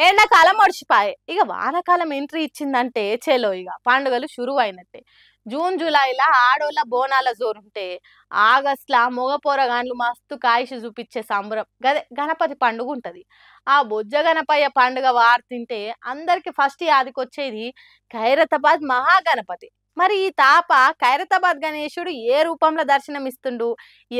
ఎండాకాలం ఒడిసిపాయే. ఇక వానాకాలం ఎంట్రీ ఇచ్చిందంటే చెలో ఇక పండుగలు షురువు అయినట్టే. జూన్, జూలైల ఆడోళ్ళ బోనాల జోరుంటే ఆగస్ట్‌ల మగ పోరగాండ్లు మస్తు కాయిష్ చూపిచ్చే సంబరం. గదే గణపతి పండుగ ఉంటది. ఆ బొజ్జ గణపయ్య పండుగ వార్తింటే అందరికి ఫస్ట్ యాదికొచ్చేది ఖైరతాబాద్ మహాగణపతి. మరి ఈ తాప ఖైరతాబాద్ గణేశుడు ఏ రూపంలో దర్శనమిస్తుండు,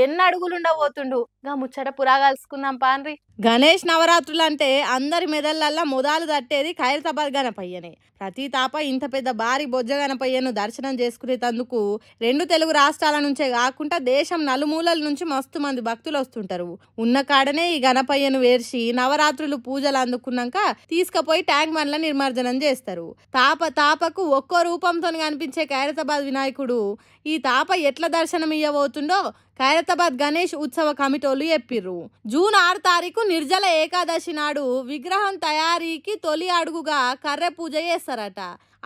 ఎన్ని అడుగులుండబోతుండు గా ముచ్చట పురాగాల్సుకుందాం పాన్రి. గణేష్ నవరాత్రులు అంటే అందరి మెదళ్ళల్లా మొదలు తట్టేది ఖైరతాబాద్ గణపయ్యనే. ప్రతి తాప ఇంత పెద్ద భారీ బొజ్జ గణపయ్యను దర్శనం చేసుకునేందుకు రెండు తెలుగు రాష్ట్రాల నుంచే కాకుండా దేశం నలుమూలల నుంచి మస్తు మంది భక్తులు వస్తుంటారు. ఉన్న కాడనే ఈ గణపయ్యను వేర్చి నవరాత్రులు పూజలు అందుకున్నాక తీసుకుపోయి ట్యాంక్ బండ్ల నిమజ్జనం చేస్తారు. తాపకు ఒక్కో రూపంతో కనిపించే ఖైరతాబాద్ వినాయకుడు ఈ తాప ఎట్లా దర్శనం ఇయ్యబోతుండో ఖైరతాబాద్ గణేష్ ఉత్సవ కమిటోలు చెప్పిర్రు. జూన్ 6 తారీఖు నిర్జల ఏకాదశి నాడు విగ్రహం తయారీకి తొలి అడుగుగా కర్రె పూజ చేస్తారట.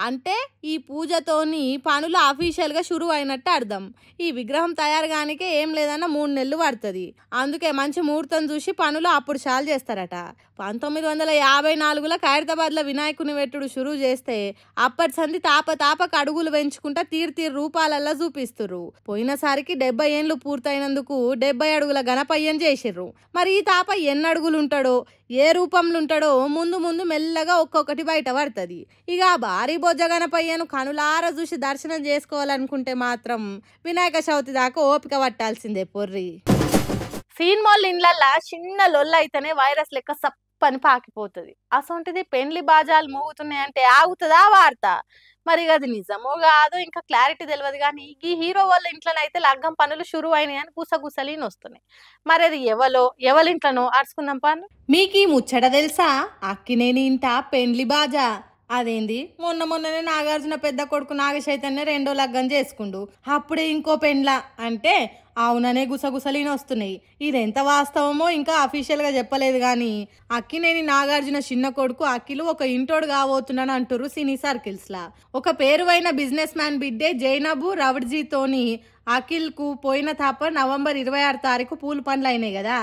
అంటే ఈ పూజతోని పనులు అఫీషియల్గా షురు అయినట్టు అర్థం. ఈ విగ్రహం తయారుగానికే ఏం లేదన్నా 3 నెలలు పడుతుంది. అందుకే మంచి ముహూర్తం చూసి పనులు అప్పుడు చాలు చేస్తారట. 1954లో ఖైరతాబాద్లో వినాయకుని వెట్టుడు షురు చేస్తే అప్పటి సంది తాపకు అడుగులు పెంచుకుంటా తీరు రూపాలల్లా చూపిస్తుర్రు. పోయినసారికి 70 ఏండ్లు పూర్తయినందుకు 70 అడుగుల గణపయ్యం చేసిర్రు. మరి ఈ తాప ఎన్ని అడుగులు ఉంటాడో, ఏ రూపంలో ఉంటాడో ముందు మెల్లగా ఒక్కొక్కటి బయట పడుతుంది. ఇక భారీ బొజ్జ గణపయ్యను కనులార చూసి దర్శనం చేసుకోవాలనుకుంటే మాత్రం వినాయక చవితి దాకా ఓపిక పట్టాల్సిందే పొర్రి. సినిమాల ఇండ్లల్లా చిన్న లొల్ల అయితేనే వైరస్ లెక్క సప్పని పాకిపోతుంది. అసొంటిది పెండ్లి బాజాలు మోగుతున్నాయంటే ఆగుతుందా వార్త? మరి అది నిజమో కాదో ఇంకా క్లారిటీ తెలియదు. కానీ ఈ హీరో వాళ్ళ ఇంట్లోనైతే లగ్గం పనులు షురు అయినాయి అని గుసగుసలీని వస్తున్నాయి. మరి అది ఎవరింట్లోనో అరుచుకుందాం పని. మీకు ఈ ముచ్చట తెలుసా? అక్కినేని ఇంట పెండ్లి బాజా అదేంది మొన్ననే నాగార్జున పెద్ద కొడుకు నాగచైతన్య రెండో లగ్గం చేసుకుండు, అప్పుడే ఇంకో పెండ్ల అంటే అవుననే గుసగుసలీని వస్తున్నాయి. ఇది ఎంత వాస్తవమో ఇంకా అఫీషియల్ గా చెప్పలేదు. కానీ అక్కినేని నాగార్జున చిన్న కొడుకు అఖిలు ఒక ఇంటోడు కాబోతున్నాను అంటుర్రు సినీ సర్కిల్స్ లా. ఒక పేరువైన బిజినెస్ మ్యాన్ బిడ్డే జైనబు రవడ్జీతోని అఖిల్ కు పోయిన తాప నవంబర్ 26 తారీఖు పూలు పనులు అయినాయి కదా.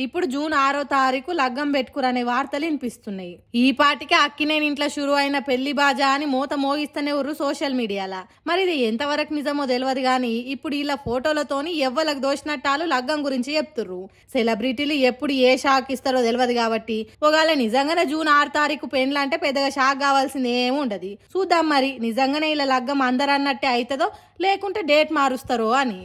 ఇప్పుడు జూన్ 6 తారీఖు లగ్గం పెట్టుకురనే వార్తలు వినిపిస్తున్నాయి. ఈ పాటికి అక్కినేని ఇంట్లో షురు అయిన పెళ్లి బాజా అని మోత మోగిస్తూనే ఉర్రు సోషల్ మీడియాలా. మరి ఇది ఎంతవరకు నిజమో తెలియదు. కానీ ఇప్పుడు ఇలా ఫోటోలతోని ఎవ్వలకు దోషినట్టాలు లగ్గం గురించి చెప్తుర్రు. సెలబ్రిటీలు ఎప్పుడు ఏ షాక్ ఇస్తారో తెలియదు కాబట్టి ఒకవేళ నిజంగానే జూన్ 6 తారీఖు పెండ్లు అంటే పెద్దగా షాక్ కావాల్సింది ఏమి ఉండదు. చూద్దాం మరి నిజంగానే ఇలా లగ్గం అందరన్నట్టే అవుతుందో లేకుంటే డేట్ మారుస్తారో అని.